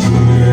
주의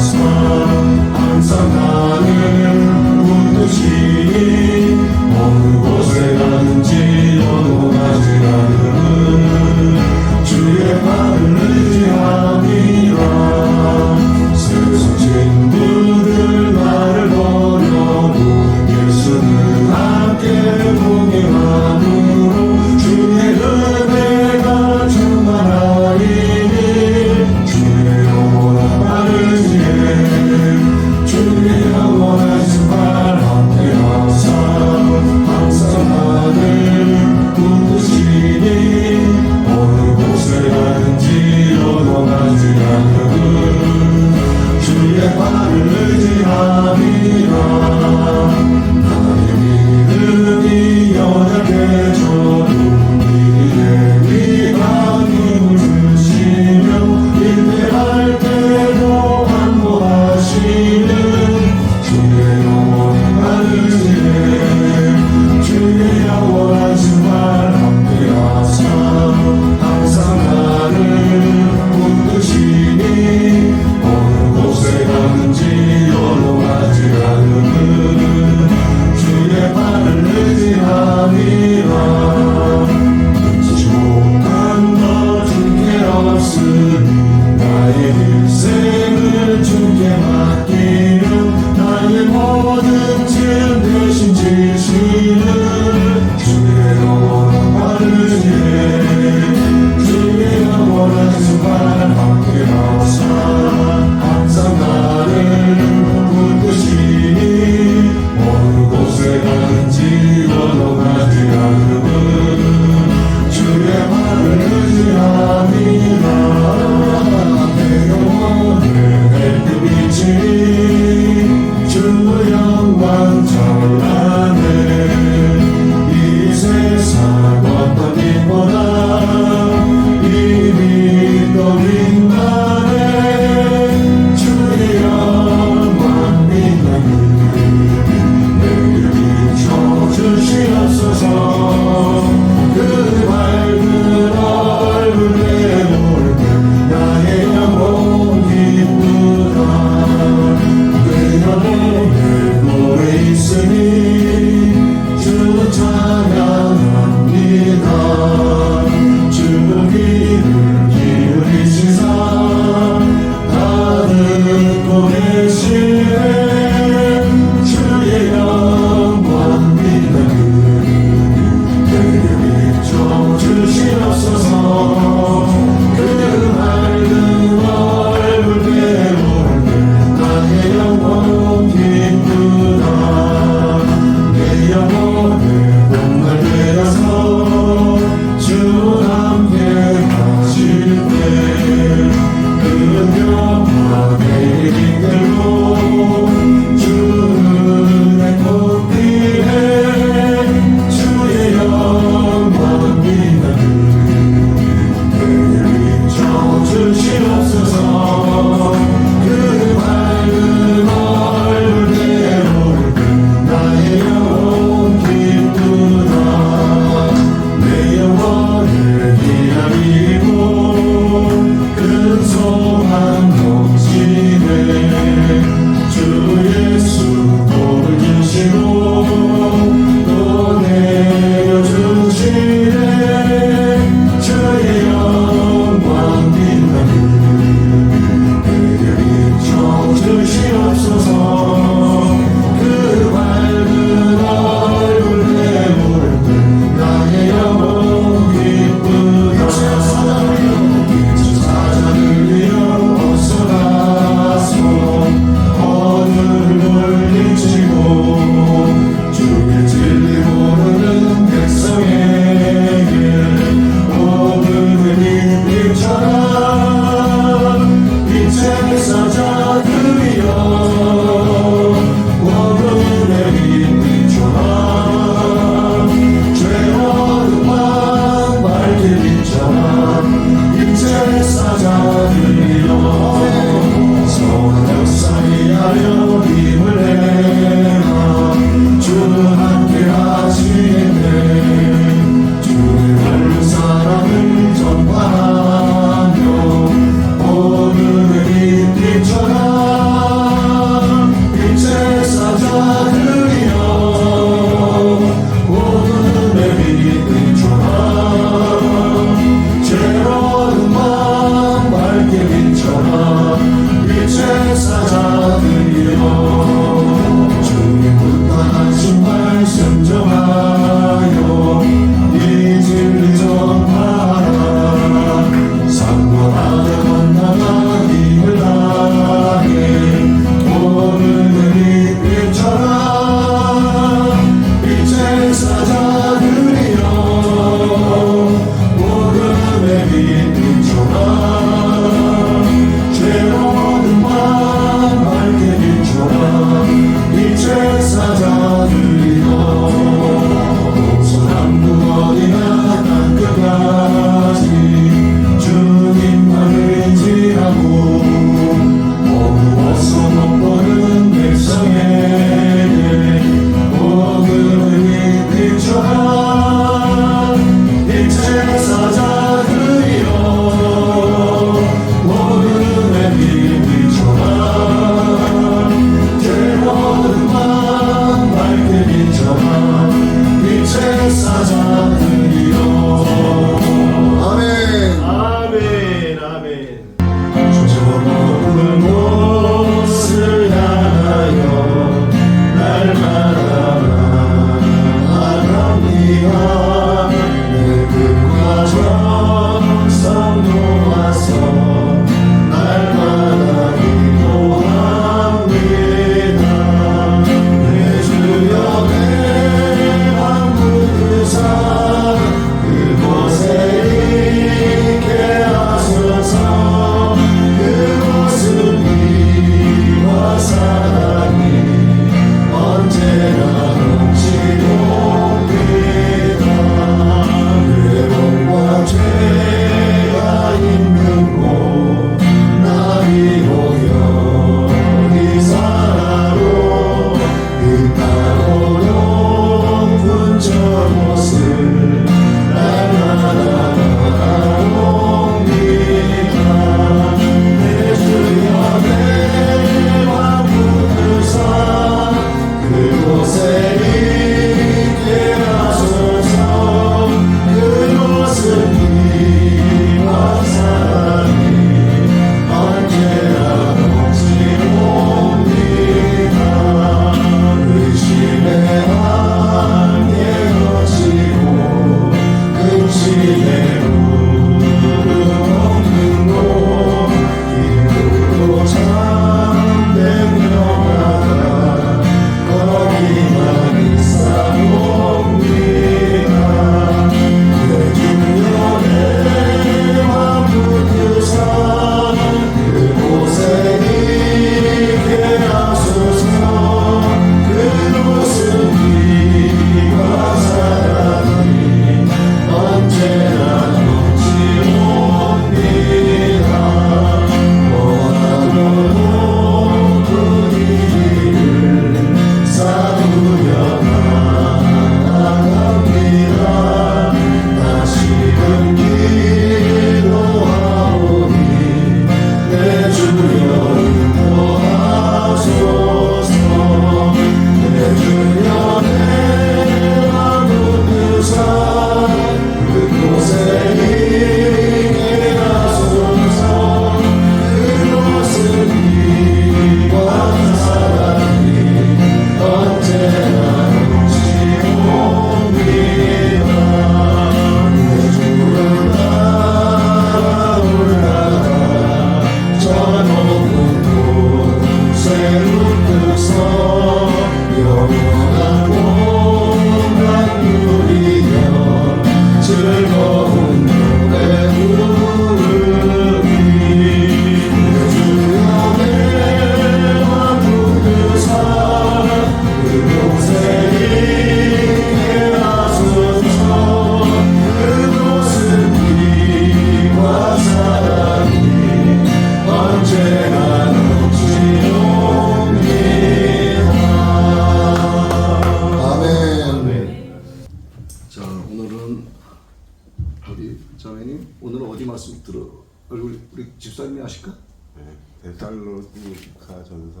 말씀 들어 우리 집사님이 하실까? 네, 데살로니가전서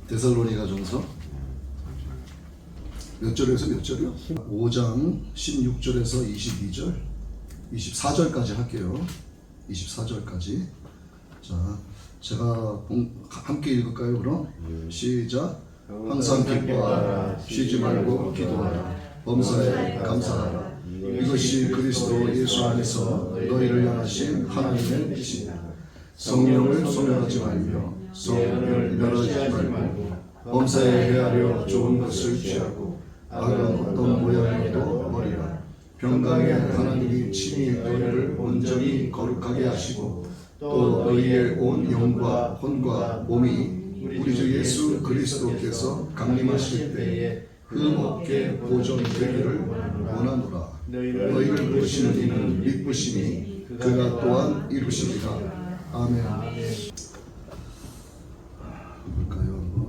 데살로니가전서 몇 절에서 몇 절이요? 5장 16절에서 22절 24절까지 할게요. 24절까지. 자, 제가 함께 읽을까요? 그럼 시작. 항상 기뻐하라, 쉬지 말고 기도하라, 범사에 감사하라. 이것이 그리스도 예수 안에서 너희를 향하신 하나님의 뜻이다. 성령을 소멸하지 말며 성령을 멸하지 말고 범사에 헤아려 좋은 것을 취하고 악은 어떤 모양이라도 버리라. 평강의 하나님이 친히 너희를 온전히 거룩하게 하시고 또 너희의 온 영과 혼과 몸이 우리 주 예수 그리스도께서 강림하실 때에 흠없게 보존되기를 원하노라. 너희를 부르시는 이는 믿으시니 그가 또한 이루시리라. 아멘. 볼까요 한번?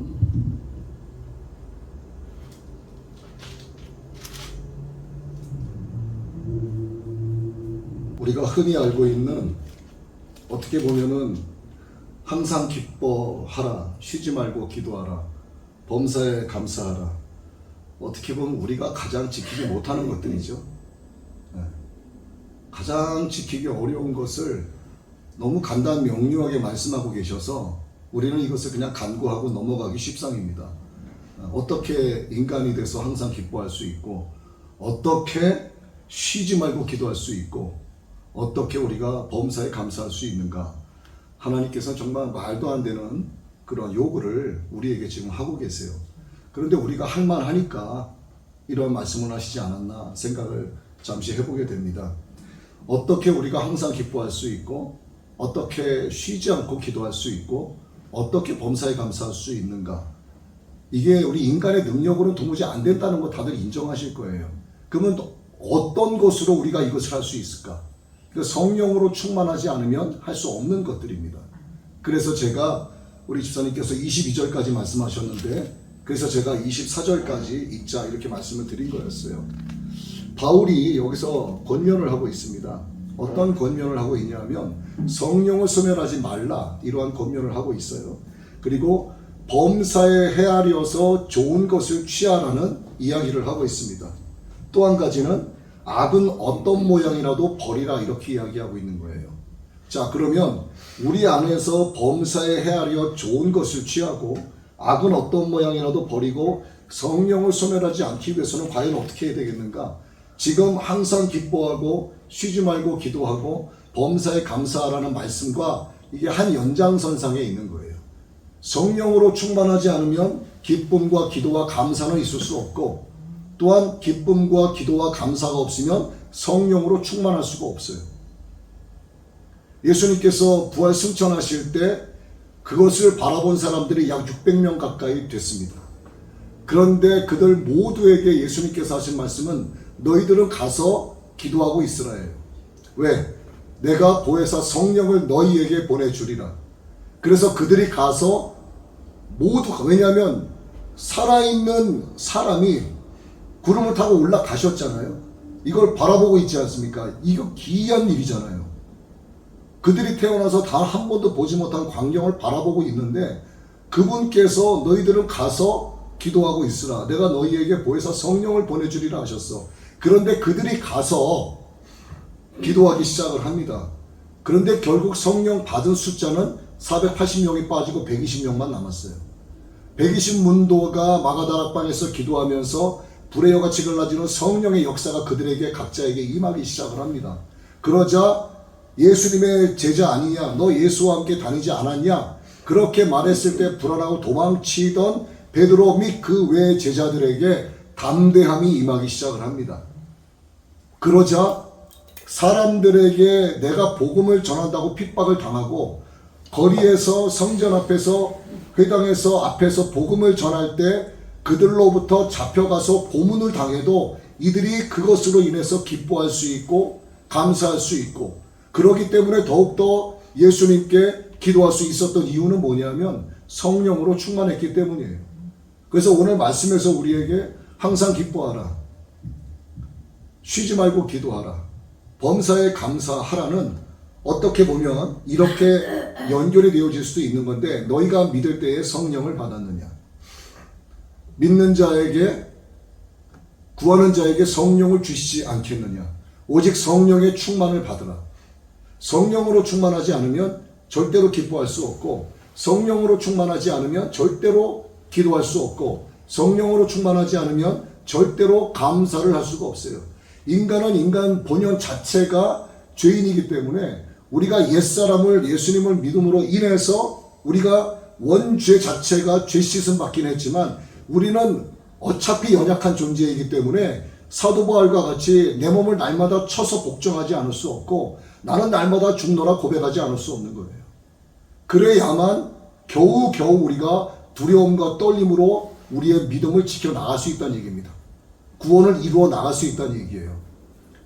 우리가 흔히 알고 있는, 어떻게 보면은 항상 기뻐하라, 쉬지 말고 기도하라, 범사에 감사하라, 어떻게 보면 우리가 가장 지키지 못하는 것들이죠. 가장 지키기 어려운 것을 너무 간단 명료하게 말씀하고 계셔서 우리는 이것을 그냥 간구하고 넘어가기 십상입니다. 어떻게 인간이 돼서 항상 기뻐할 수 있고, 어떻게 쉬지 말고 기도할 수 있고, 어떻게 우리가 범사에 감사할 수 있는가. 하나님께서 정말 말도 안 되는 그런 요구를 우리에게 지금 하고 계세요. 그런데 우리가 할 만하니까 이런 말씀을 하시지 않았나 생각을 잠시 해보게 됩니다. 어떻게 우리가 항상 기뻐할 수 있고, 어떻게 쉬지 않고 기도할 수 있고, 어떻게 범사에 감사할 수 있는가. 이게 우리 인간의 능력으로는 도무지 안 된다는 거 다들 인정하실 거예요. 그러면 또 어떤 것으로 우리가 이것을 할 수 있을까? 성령으로 충만하지 않으면 할 수 없는 것들입니다. 그래서 제가 우리 집사님께서 22절까지 말씀하셨는데, 그래서 제가 24절까지 읽자 이렇게 말씀을 드린 거였어요. 바울이 여기서 권면을 하고 있습니다. 어떤 권면을 하고 있냐면 성령을 소멸하지 말라, 이러한 권면을 하고 있어요. 그리고 범사에 헤아려서 좋은 것을 취하라는 이야기를 하고 있습니다. 또 한 가지는 악은 어떤 모양이라도 버리라, 이렇게 이야기하고 있는 거예요. 자, 그러면 우리 안에서 범사에 헤아려 좋은 것을 취하고 악은 어떤 모양이라도 버리고 성령을 소멸하지 않기 위해서는 과연 어떻게 해야 되겠는가? 지금 항상 기뻐하고 쉬지 말고 기도하고 범사에 감사하라는 말씀과 이게 한 연장선상에 있는 거예요. 성령으로 충만하지 않으면 기쁨과 기도와 감사는 있을 수 없고, 또한 기쁨과 기도와 감사가 없으면 성령으로 충만할 수가 없어요. 예수님께서 부활 승천하실 때 그것을 바라본 사람들이 약 600명 가까이 됐습니다. 그런데 그들 모두에게 예수님께서 하신 말씀은 너희들은 가서 기도하고 있으라예요. 왜? 내가 보혜사 성령을 너희에게 보내주리라. 그래서 그들이 가서 모두, 왜냐하면 살아있는 사람이 구름을 타고 올라가셨잖아요. 이걸 바라보고 있지 않습니까? 이거 기이한 일이잖아요. 그들이 태어나서 단 한 번도 보지 못한 광경을 바라보고 있는데 그분께서 너희들은 가서 기도하고 있으라. 내가 너희에게 보혜사 성령을 보내주리라 하셨어. 그런데 그들이 가서 기도하기 시작을 합니다. 그런데 결국 성령 받은 숫자는 480명이 빠지고 120명만 남았어요. 120문도가 마가다락방에서 기도하면서 불의 여같이 갈라지는 성령의 역사가 그들에게 각자에게 임하기 시작을 합니다. 그러자 예수님의 제자 아니냐, 너 예수와 함께 다니지 않았냐, 그렇게 말했을 때 불안하고 도망치던 베드로 및 그 외의 제자들에게 담대함이 임하기 시작을 합니다. 그러자 사람들에게 내가 복음을 전한다고 핍박을 당하고 거리에서 성전 앞에서 회당에서 앞에서 복음을 전할 때 그들로부터 잡혀가서 고문을 당해도 이들이 그것으로 인해서 기뻐할 수 있고 감사할 수 있고, 그렇기 때문에 더욱더 예수님께 기도할 수 있었던 이유는 뭐냐면 성령으로 충만했기 때문이에요. 그래서 오늘 말씀에서 우리에게 항상 기뻐하라, 쉬지 말고 기도하라, 범사에 감사하라는 어떻게 보면 이렇게 연결이 되어질 수도 있는 건데 너희가 믿을 때에 성령을 받았느냐. 믿는 자에게 구하는 자에게 성령을 주시지 않겠느냐. 오직 성령의 충만을 받으라. 성령으로 충만하지 않으면 절대로 기뻐할 수 없고 성령으로 충만하지 않으면 절대로 기도할 수 없고 성령으로 충만하지 않으면 절대로 감사를 할 수가 없어요. 인간은 인간 본연 자체가 죄인이기 때문에 우리가 옛사람을 예수님을 믿음으로 인해서 우리가 원죄 자체가 죄 씻음 받긴 했지만 우리는 어차피 연약한 존재이기 때문에 사도 바울과 같이 내 몸을 날마다 쳐서 복종하지 않을 수 없고 나는 날마다 죽노라 고백하지 않을 수 없는 거예요. 그래야만 겨우겨우 우리가 두려움과 떨림으로 우리의 믿음을 지켜나갈 수 있다는 얘기입니다. 구원을 이루어 나갈 수 있다는 얘기예요.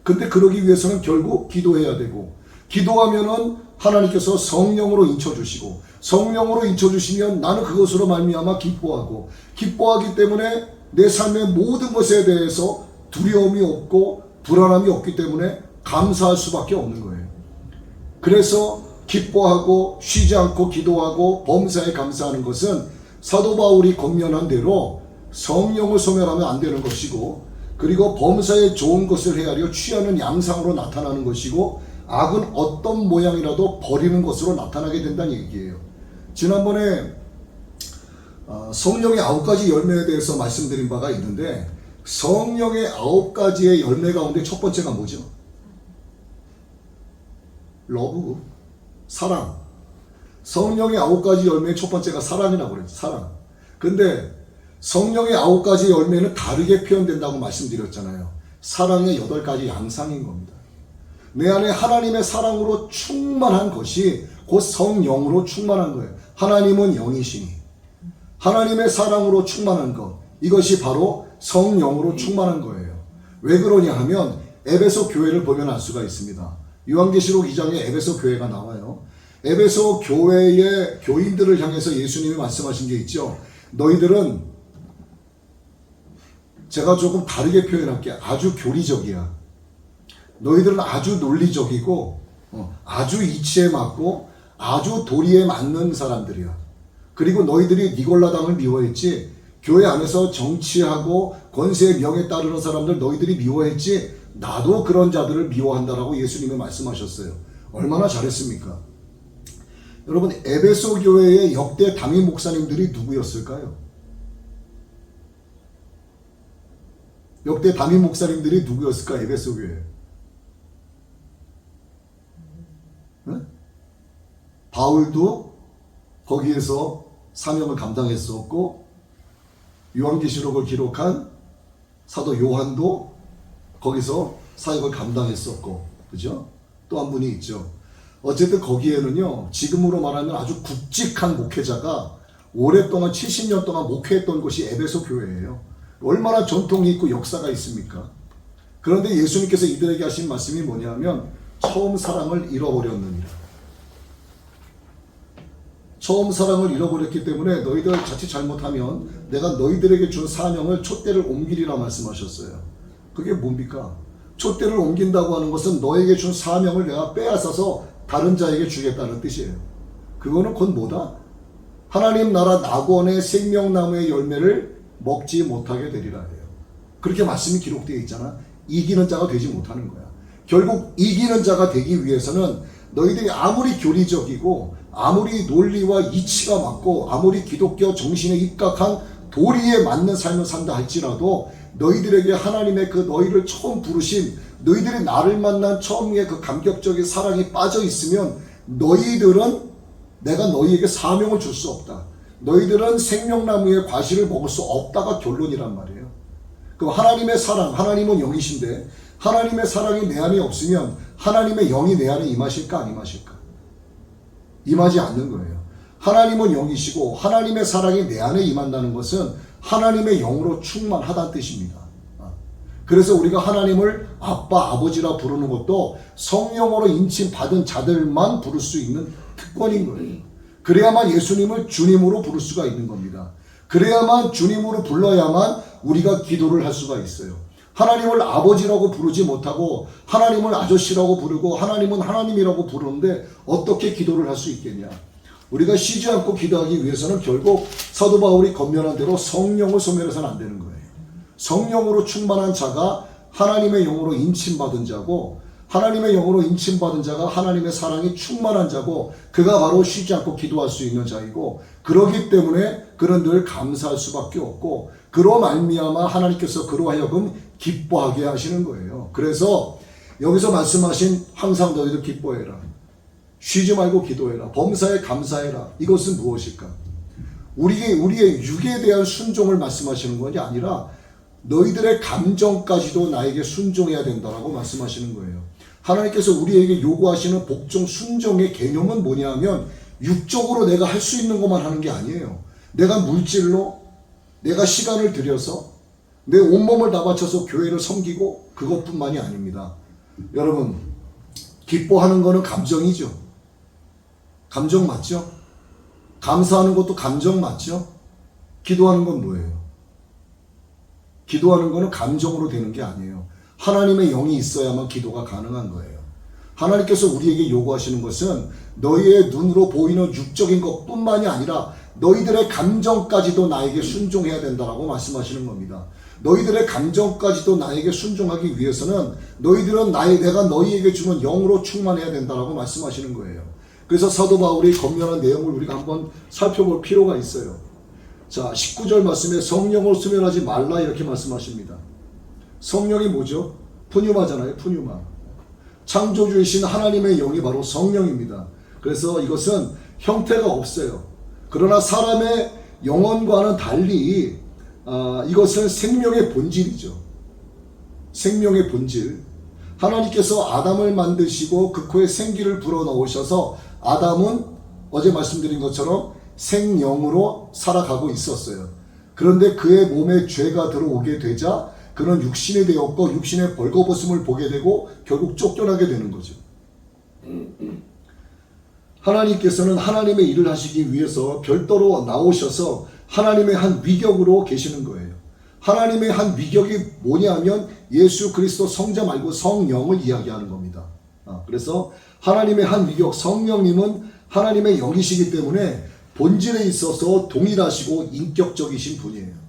근데 그러기 위해서는 결국 기도해야 되고 기도하면은 하나님께서 성령으로 인쳐주시고 성령으로 인쳐주시면 나는 그것으로 말미암아 기뻐하고 기뻐하기 때문에 내 삶의 모든 것에 대해서 두려움이 없고 불안함이 없기 때문에 감사할 수밖에 없는 거예요. 그래서 기뻐하고 쉬지 않고 기도하고 범사에 감사하는 것은 사도 바울이 권면한 대로 성령을 소멸하면 안 되는 것이고 그리고 범사에 좋은 것을 헤아려 취하는 양상으로 나타나는 것이고 악은 어떤 모양이라도 버리는 것으로 나타나게 된다는 얘기예요. 지난번에 성령의 9가지 열매에 대해서 말씀드린 바가 있는데 성령의 9가지의 열매 가운데 첫 번째가 뭐죠? 러브, 사랑. 성령의 9가지 열매의 첫 번째가 사랑이라고 그랬죠. 사랑. 근데 성령의 9가지 열매는 다르게 표현된다고 말씀드렸잖아요. 사랑의 8가지 양상인 겁니다. 내 안에 하나님의 사랑으로 충만한 것이 곧 성령으로 충만한 거예요. 하나님은 영이시니 하나님의 사랑으로 충만한 것, 이것이 바로 성령으로 충만한 거예요. 왜 그러냐 하면 에베소 교회를 보면 알 수가 있습니다. 요한계시록 2장에 에베소 교회가 나와요. 에베소 교회의 교인들을 향해서 예수님이 말씀하신 게 있죠. 너희들은 제가 조금 다르게 표현할게. 아주 교리적이야. 너희들은 아주 논리적이고 아주 이치에 맞고 아주 도리에 맞는 사람들이야. 그리고 너희들이 니골라당을 미워했지 교회 안에서 정치하고 권세의 명에 따르는 사람들 너희들이 미워했지 나도 그런 자들을 미워한다라고 예수님이 말씀하셨어요. 얼마나 잘했습니까? 여러분 에베소 교회의 역대 담임 목사님들이 누구였을까요? 역대 담임 목사님들이 누구였을까? 에베소 교회. 네? 바울도 거기에서 사명을 감당했었고 요한계시록을 기록한 사도 요한도 거기서 사역을 감당했었고 그죠? 또 한 분이 있죠. 어쨌든 거기에는요 지금으로 말하면 아주 굵직한 목회자가 오랫동안 70년 동안 목회했던 곳이 에베소 교회예요. 얼마나 전통이 있고 역사가 있습니까? 그런데 예수님께서 이들에게 하신 말씀이 뭐냐면 처음 사랑을 잃어버렸느니라. 처음 사랑을 잃어버렸기 때문에 너희들 자칫 잘못하면 내가 너희들에게 준 사명을 촛대를 옮기리라 말씀하셨어요. 그게 뭡니까? 촛대를 옮긴다고 하는 것은 너에게 준 사명을 내가 빼앗아서 다른 자에게 주겠다는 뜻이에요. 그거는 곧 뭐다? 하나님 나라 낙원의 생명나무의 열매를 먹지 못하게 되리라 해요. 그렇게 말씀이 기록되어 있잖아. 이기는 자가 되지 못하는 거야. 결국 이기는 자가 되기 위해서는 너희들이 아무리 교리적이고 아무리 논리와 이치가 맞고 아무리 기독교 정신에 입각한 도리에 맞는 삶을 산다 할지라도 너희들에게 하나님의 그 너희를 처음 부르신 너희들이 나를 만난 처음의 그 감격적인 사랑이 빠져 있으면 너희들은 내가 너희에게 사명을 줄 수 없다. 너희들은 생명나무의 과실을 먹을 수 없다가 결론이란 말이에요. 그럼 하나님의 사랑, 하나님은 영이신데 하나님의 사랑이 내 안에 없으면 하나님의 영이 내 안에 임하실까 안 임하실까? 임하지 않는 거예요. 하나님은 영이시고 하나님의 사랑이 내 안에 임한다는 것은 하나님의 영으로 충만하다는 뜻입니다. 그래서 우리가 하나님을 아빠, 아버지라 부르는 것도 성령으로 인침받은 자들만 부를 수 있는 특권인 거예요. 그래야만 예수님을 주님으로 부를 수가 있는 겁니다. 그래야만 주님으로 불러야만 우리가 기도를 할 수가 있어요. 하나님을 아버지라고 부르지 못하고 하나님을 아저씨라고 부르고 하나님은 하나님이라고 부르는데 어떻게 기도를 할 수 있겠냐. 우리가 쉬지 않고 기도하기 위해서는 결국 사도 바울이 권면한 대로 성령을 소멸해서는 안 되는 거예요. 성령으로 충만한 자가 하나님의 영으로 인침받은 자고, 하나님의 영으로 인침받은 자가 하나님의 사랑이 충만한 자고, 그가 바로 쉬지 않고 기도할 수 있는 자이고, 그러기 때문에 그는 늘 감사할 수밖에 없고, 그로 말미암아 하나님께서 그로 하여금 기뻐하게 하시는 거예요. 그래서 여기서 말씀하신 항상 너희들 기뻐해라, 쉬지 말고 기도해라, 범사에 감사해라, 이것은 무엇일까? 우리의 육에 대한 순종을 말씀하시는 것이 아니라 너희들의 감정까지도 나에게 순종해야 된다라고 말씀하시는 거예요. 하나님께서 우리에게 요구하시는 복종 순종의 개념은 뭐냐면 육적으로 내가 할 수 있는 것만 하는 게 아니에요. 내가 물질로, 내가 시간을 들여서 내 온몸을 다 바쳐서 교회를 섬기고, 그것뿐만이 아닙니다. 여러분, 기뻐하는 거는 감정이죠. 감정 맞죠? 감사하는 것도 감정 맞죠? 기도하는 건 뭐예요? 기도하는 거는 감정으로 되는 게 아니에요. 하나님의 영이 있어야만 기도가 가능한 거예요. 하나님께서 우리에게 요구하시는 것은 너희의 눈으로 보이는 육적인 것뿐만이 아니라 너희들의 감정까지도 나에게 순종해야 된다라고 말씀하시는 겁니다. 너희들의 감정까지도 나에게 순종하기 위해서는 너희들은 내가 너희에게 주는 영으로 충만해야 된다라고 말씀하시는 거예요. 그래서 사도 바울이 권면한 내용을 우리가 한번 살펴볼 필요가 있어요. 자, 19절 말씀에 성령을 수멸하지 말라 이렇게 말씀하십니다. 성령이 뭐죠? 푸뉴마잖아요. 푸뉴마. 창조주이신 하나님의 영이 바로 성령입니다. 그래서 이것은 형태가 없어요. 그러나 사람의 영혼과는 달리 이것은 생명의 본질이죠. 생명의 본질. 하나님께서 아담을 만드시고 그 코에 생기를 불어넣으셔서 아담은 어제 말씀드린 것처럼 생영으로 살아가고 있었어요. 그런데 그의 몸에 죄가 들어오게 되자 그는 육신이 되었고 육신의 벌거벗음을 보게 되고 결국 쫓겨나게 되는 거죠. 하나님께서는 하나님의 일을 하시기 위해서 별도로 나오셔서 하나님의 한 위격으로 계시는 거예요. 하나님의 한 위격이 뭐냐면 예수 그리스도 성자 말고 성령을 이야기하는 겁니다. 그래서 하나님의 한 위격, 성령님은 하나님의 영이시기 때문에 본질에 있어서 동일하시고 인격적이신 분이에요.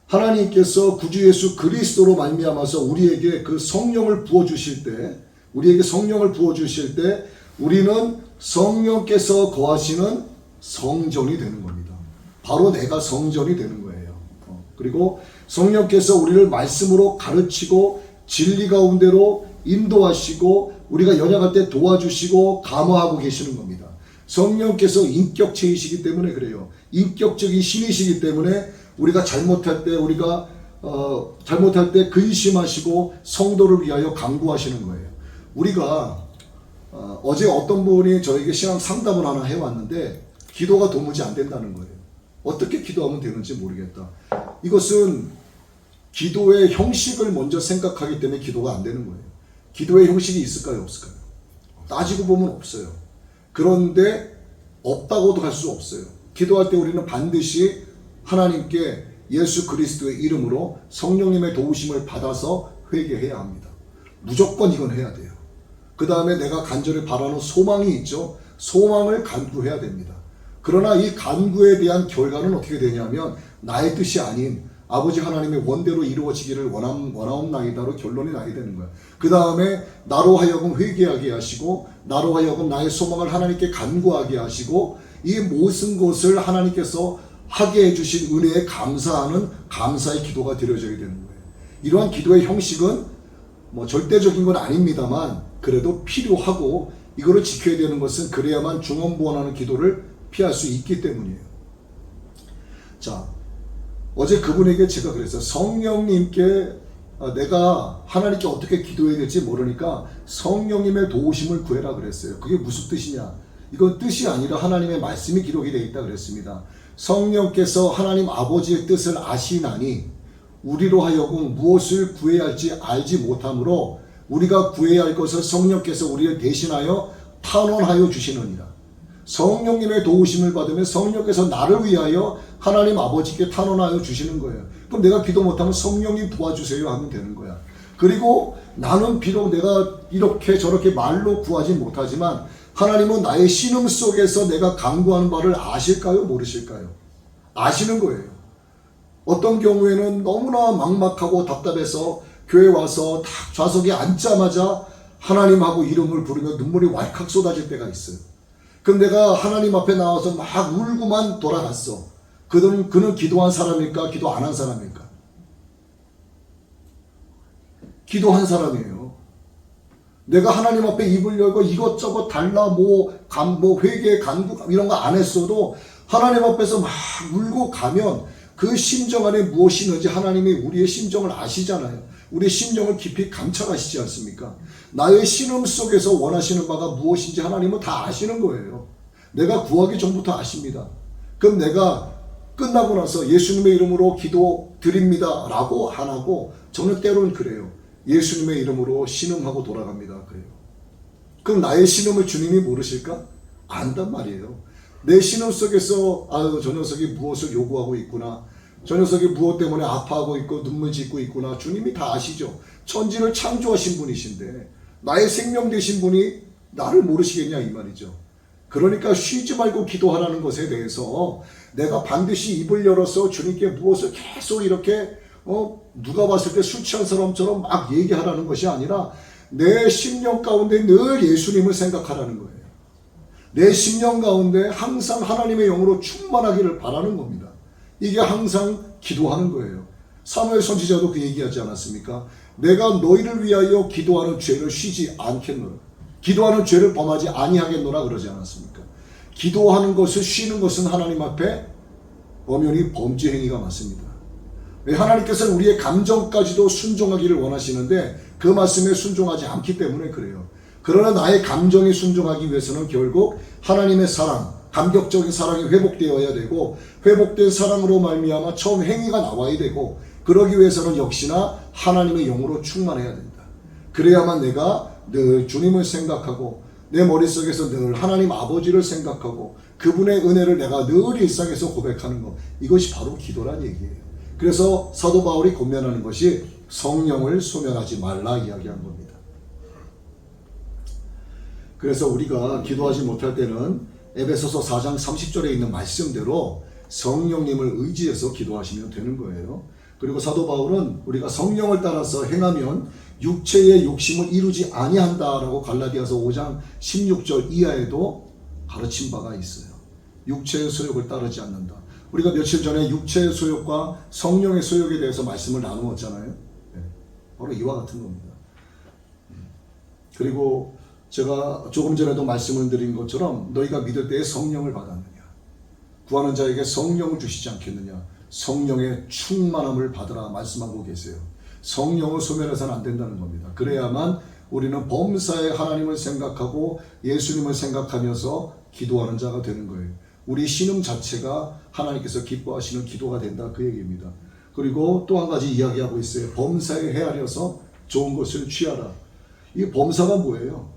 하나님께서 구주 예수 그리스도로 말미암아서 우리에게 그 성령을 부어주실 때, 우리는 성령께서 거하시는 성전이 되는 겁니다. 바로 내가 성전이 되는 거예요. 그리고 성령께서 우리를 말씀으로 가르치고 진리 가운데로 인도하시고 우리가 연약할 때 도와주시고 감화하고 계시는 겁니다. 성령께서 인격체이시기 때문에 그래요. 인격적인 신이시기 때문에 우리가 잘못할 때 근심하시고 성도를 위하여 간구하시는 거예요. 우리가 어제 어떤 분이 저에게 신앙 상담을 하나 해왔는데 기도가 도무지 안 된다는 거예요. 어떻게 기도하면 되는지 모르겠다. 이것은 기도의 형식을 먼저 생각하기 때문에 기도가 안 되는 거예요. 기도의 형식이 있을까요? 없을까요? 따지고 보면 없어요. 그런데 없다고도 할 수 없어요. 기도할 때 우리는 반드시 하나님께 예수 그리스도의 이름으로 성령님의 도우심을 받아서 회개해야 합니다. 무조건 이건 해야 돼요. 그 다음에 내가 간절히 바라는 소망이 있죠. 소망을 간구해야 됩니다. 그러나 이 간구에 대한 결과는 어떻게 되냐면 나의 뜻이 아닌 아버지 하나님의 원대로 이루어지기를 원하옵나이다로 결론이 나게 되는 거예요. 그 다음에 나로 하여금 회개하게 하시고 나로 하여금 나의 소망을 하나님께 간구하게 하시고 이 모든 것을 하나님께서 하게 해주신 은혜에 감사하는 감사의 기도가 드려져야 되는 거예요. 이러한 기도의 형식은 절대적인 건 아닙니다만 그래도 필요하고 이거를 지켜야 되는 것은 그래야만 중언부언하는 기도를 피할 수 있기 때문이에요. 자, 어제 그분에게 제가 그랬어요. 성령님께 내가 하나님께 어떻게 기도해야 될지 모르니까 성령님의 도우심을 구해라 그랬어요. 그게 무슨 뜻이냐? 이건 뜻이 아니라 하나님의 말씀이 기록이 되어 있다 그랬습니다. 성령께서 하나님 아버지의 뜻을 아시나니 우리로 하여금 무엇을 구해야 할지 알지 못하므로 우리가 구해야 할 것을 성령께서 우리를 대신하여 탄원하여 주시느니라. 성령님의 도우심을 받으면 성령께서 나를 위하여 하나님 아버지께 탄원하여 주시는 거예요. 그럼 내가 기도 못하면 성령님 도와주세요 하면 되는 거야. 그리고 나는 비록 내가 이렇게 저렇게 말로 구하지 못하지만 하나님은 나의 신음 속에서 내가 간구하는 바를 아실까요? 모르실까요? 아시는 거예요. 어떤 경우에는 너무나 막막하고 답답해서 교회 와서 딱 좌석에 앉자마자 하나님하고 이름을 부르며 눈물이 왈칵 쏟아질 때가 있어요. 그럼 내가 하나님 앞에 나와서 막 울고만 돌아갔어. 그는 기도한 사람일까? 기도 안 한 사람일까? 기도한 사람이에요. 내가 하나님 앞에 입을 열고 이것저것 달라 회개, 간구 이런 거 안 했어도 하나님 앞에서 막 울고 가면 그 심정 안에 무엇이 있는지 하나님이 우리의 심정을 아시잖아요. 우리의 심정을 깊이 감찰하시지 않습니까? 나의 신음 속에서 원하시는 바가 무엇인지 하나님은 다 아시는 거예요. 내가 구하기 전부터 아십니다. 그럼 내가 끝나고 나서 예수님의 이름으로 기도 드립니다 라고 안 하고 저는 때로는 그래요. 예수님의 이름으로 신음하고 돌아갑니다. 그래요. 그럼 나의 신음을 주님이 모르실까? 안단 말이에요. 내 신음 속에서 저 녀석이 무엇을 요구하고 있구나. 저 녀석이 무엇 때문에 아파하고 있고 눈물 짓고 있구나. 주님이 다 아시죠. 천지를 창조하신 분이신데 나의 생명 되신 분이 나를 모르시겠냐 이 말이죠. 그러니까 쉬지 말고 기도하라는 것에 대해서 내가 반드시 입을 열어서 주님께 무엇을 계속 이렇게 누가 봤을 때 술 취한 사람처럼 막 얘기하라는 것이 아니라 내 심령 가운데 늘 예수님을 생각하라는 거예요. 내 심령 가운데 항상 하나님의 영으로 충만하기를 바라는 겁니다. 이게 항상 기도하는 거예요. 사무엘 선지자도 그 얘기하지 않았습니까? 내가 너희를 위하여 기도하는 죄를 쉬지 않겠노라. 기도하는 죄를 범하지 아니하겠노라 그러지 않았습니까? 기도하는 것을 쉬는 것은 하나님 앞에 엄연히 범죄 행위가 맞습니다. 하나님께서는 우리의 감정까지도 순종하기를 원하시는데 그 말씀에 순종하지 않기 때문에 그래요. 그러나 나의 감정에 순종하기 위해서는 결국 하나님의 사랑, 감격적인 사랑이 회복되어야 되고 회복된 사랑으로 말미암아 처음 행위가 나와야 되고 그러기 위해서는 역시나 하나님의 영으로 충만해야 된다. 그래야만 내가 늘 주님을 생각하고 내 머릿속에서 늘 하나님 아버지를 생각하고 그분의 은혜를 내가 늘 일상에서 고백하는 것, 이것이 바로 기도란 얘기예요. 그래서 사도 바울이 권면하는 것이 성령을 소멸하지 말라 이야기한 겁니다. 그래서 우리가 기도하지 못할 때는 에베소서 4장 30절에 있는 말씀대로 성령님을 의지해서 기도하시면 되는 거예요. 그리고 사도 바울은 우리가 성령을 따라서 행하면 육체의 욕심을 이루지 아니한다라고 갈라디아서 5장 16절 이하에도 가르친 바가 있어요. 육체의 소욕을 따르지 않는다. 우리가 며칠 전에 육체의 소욕과 성령의 소욕에 대해서 말씀을 나누었잖아요. 바로 이와 같은 겁니다. 그리고 제가 조금 전에도 말씀을 드린 것처럼 너희가 믿을 때에 성령을 받았느냐, 구하는 자에게 성령을 주시지 않겠느냐, 성령의 충만함을 받으라 말씀하고 계세요. 성령을 소멸해서는 안 된다는 겁니다. 그래야만 우리는 범사에 하나님을 생각하고 예수님을 생각하면서 기도하는 자가 되는 거예요. 우리 신음 자체가 하나님께서 기뻐하시는 기도가 된다 그 얘기입니다. 그리고 또 한 가지 이야기하고 있어요. 범사에 헤아려서 좋은 것을 취하라. 이 범사가 뭐예요?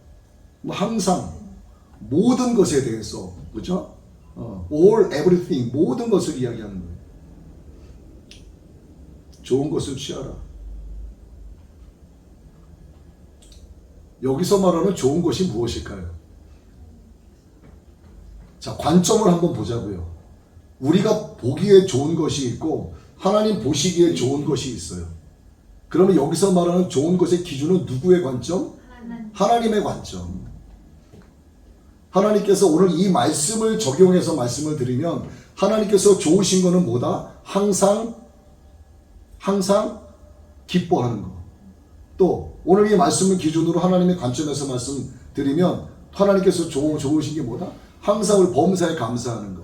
항상 모든 것에 대해서, 그죠? all, everything, 모든 것을 이야기하는 거예요. 좋은 것을 취하라. 여기서 말하는 좋은 것이 무엇일까요? 자, 관점을 한번 보자고요. 우리가 보기에 좋은 것이 있고 하나님 보시기에 좋은 것이 있어요. 그러면 여기서 말하는 좋은 것의 기준은 누구의 관점? 하나님의 관점. 하나님께서 오늘 이 말씀을 적용해서 말씀을 드리면 하나님께서 좋으신 거는 뭐다? 항상 기뻐하는 거. 또 오늘 이 말씀을 기준으로 하나님의 관점에서 말씀드리면 하나님께서 좋으신 게 뭐다? 항상 우리 범사에 감사하는 거.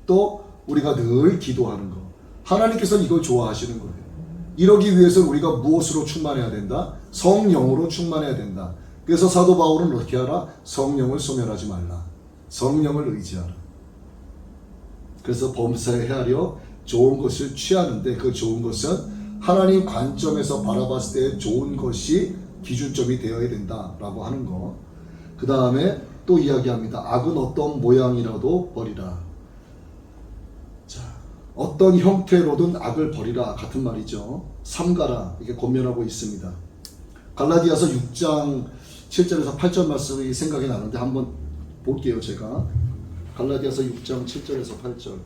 또 우리가 늘 기도하는 거. 하나님께서는 이걸 좋아하시는 거예요. 이러기 위해서 우리가 무엇으로 충만해야 된다? 성령으로 충만해야 된다. 그래서 사도 바울은 어떻게 하라? 성령을 소멸하지 말라. 성령을 의지하라. 그래서 범사에 헤아려 좋은 것을 취하는데 그 좋은 것은 하나님 관점에서 바라봤을 때 좋은 것이 기준점이 되어야 된다라고 하는 거. 그 다음에 또 이야기합니다. 악은 어떤 모양이라도 버리라. 자, 어떤 형태로든 악을 버리라 같은 말이죠. 삼가라 이게 권면하고 있습니다. 갈라디아서 6장 7절에서 8절 말씀이 생각이 나는데 한번 볼게요. 제가 갈라디아서 6장 7절에서 8절.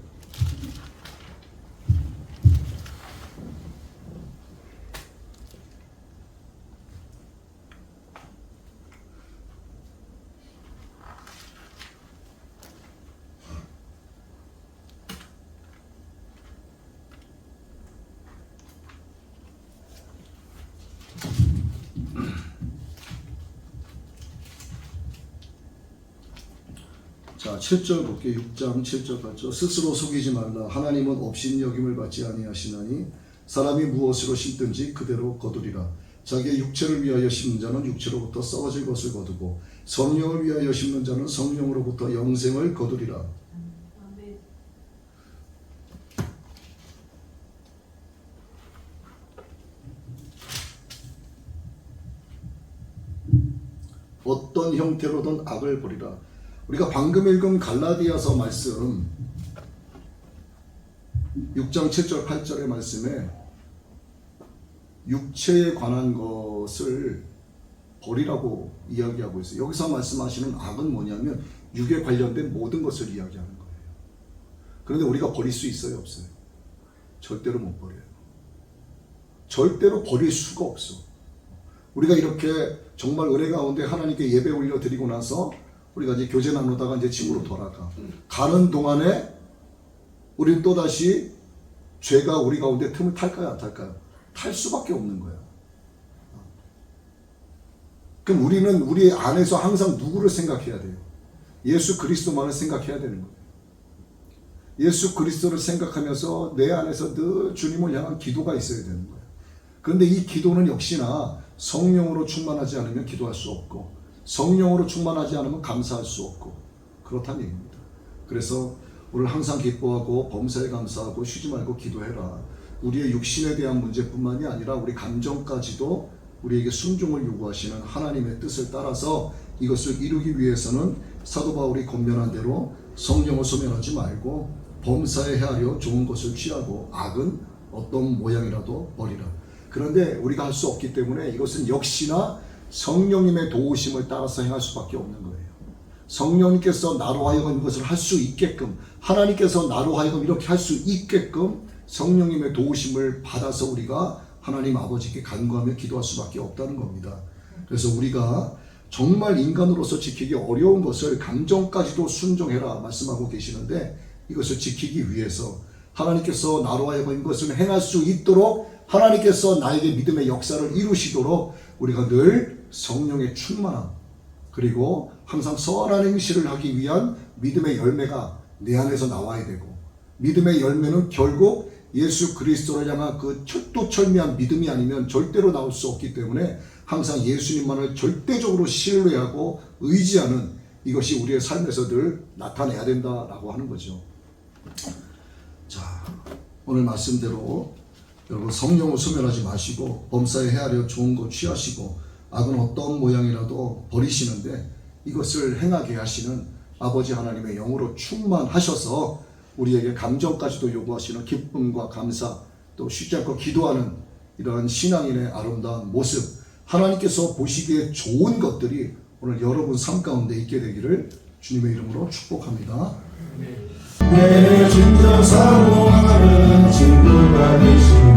자, 7절 볼게요. 6장 7절 봤죠. 스스로 속이지 말라. 하나님은 업신여김을 받지 아니하시나니 사람이 무엇으로 심든지 그대로 거두리라. 자기의 육체를 위하여 심는 자는 육체로부터 썩어질 것을 거두고 성령을 위하여 심는 자는 성령으로부터 영생을 거두리라. 어떤 형태로든 악을 버리라. 우리가 방금 읽은 갈라디아서 말씀 6장 7절 8절의 말씀에 육체에 관한 것을 버리라고 이야기하고 있어요. 여기서 말씀하시는 악은 뭐냐면 육에 관련된 모든 것을 이야기하는 거예요. 그런데 우리가 버릴 수 있어요, 없어요? 절대로 못 버려요. 절대로 버릴 수가 없어. 우리가 이렇게 정말 은혜 가운데 하나님께 예배 올려 드리고 나서 우리가 이제 교제 나누다가 이제 집으로 돌아가. 가는 동안에 우리는 또다시 죄가 우리 가운데 틈을 탈까요, 안 탈까요? 탈 수밖에 없는 거야. 그럼 우리는 우리 안에서 항상 누구를 생각해야 돼요? 예수 그리스도만을 생각해야 되는 거예요. 예수 그리스도를 생각하면서 내 안에서 늘 주님을 향한 기도가 있어야 되는 거예요. 그런데 이 기도는 역시나 성령으로 충만하지 않으면 기도할 수 없고 성령으로 충만하지 않으면 감사할 수 없고 그렇다는 얘기입니다. 그래서 오늘 항상 기뻐하고 범사에 감사하고 쉬지 말고 기도해라. 우리의 육신에 대한 문제뿐만이 아니라 우리 감정까지도 우리에게 순종을 요구하시는 하나님의 뜻을 따라서 이것을 이루기 위해서는 사도 바울이 권면한 대로 성령을 소멸하지 말고 범사에 헤아려 좋은 것을 취하고 악은 어떤 모양이라도 버리라. 그런데 우리가 할 수 없기 때문에 이것은 역시나 성령님의 도우심을 따라서 행할 수밖에 없는 거예요. 성령님께서 나로 하여금 이것을 할 수 있게끔 하나님께서 나로 하여금 이렇게 할 수 있게끔 성령님의 도우심을 받아서 우리가 하나님 아버지께 간구하며 기도할 수밖에 없다는 겁니다. 그래서 우리가 정말 인간으로서 지키기 어려운 것을 감정까지도 순종해라 말씀하고 계시는데 이것을 지키기 위해서 하나님께서 나로 하여금 이것을 행할 수 있도록 하나님께서 나에게 믿음의 역사를 이루시도록 우리가 늘 성령의 충만함 그리고 항상 선한 행실을 하기 위한 믿음의 열매가 내 안에서 나와야 되고 믿음의 열매는 결국 예수 그리스도를 향한 그 철두철미한 믿음이 아니면 절대로 나올 수 없기 때문에 항상 예수님만을 절대적으로 신뢰하고 의지하는 이것이 우리의 삶에서 늘 나타내야 된다라고 하는 거죠. 자, 오늘 말씀대로 여러분 성령을 소멸하지 마시고 범사에 헤아려 좋은 것 취하시고 악은 어떤 모양이라도 버리시는데 이것을 행하게 하시는 아버지 하나님의 영으로 충만하셔서 우리에게 감정까지도 요구하시는 기쁨과 감사 또 쉬지 않고 기도하는 이러한 신앙인의 아름다운 모습 하나님께서 보시기에 좋은 것들이 오늘 여러분 삶 가운데 있게 되기를 주님의 이름으로 축복합니다. 내 진정 사모하는 친구가 되시고